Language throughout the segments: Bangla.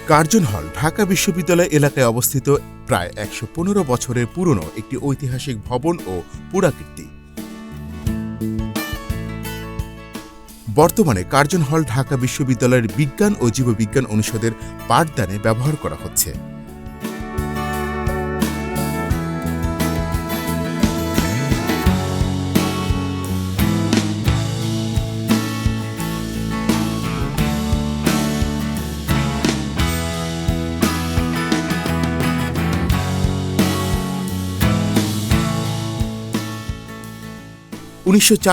কার্জন হল ঢাকা বিশ্ববিদ্যালয় এলাকায় অবস্থিত প্রায় ১১৫ বছরের পুরনো একটি ঐতিহাসিক ভবন ও পুরাকীর্তি। বর্তমানে কার্জন হল ঢাকা বিশ্ববিদ্যালয়ের বিজ্ঞান ও জীববিজ্ঞান অনুষদের পাঠদানে ব্যবহার করা হচ্ছে।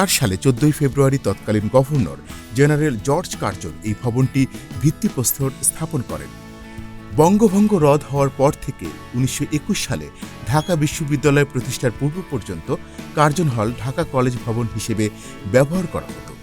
সালে ১৪ ফেব্রুয়ারি তৎকালীন গভর্নর জেনারেল জর্জ কার্জন এই ভবনটি ভিত্তিপ্রস্তর স্থাপন করেন। বঙ্গভঙ্গ রদ হওয়ার পর থেকে ১৯২১ সালে ঢাকা বিশ্ববিদ্যালয় প্রতিষ্ঠার পূর্ব পর্যন্ত কার্জন হল ঢাকা কলেজ ভবন হিসেবে ব্যবহার করা হতো।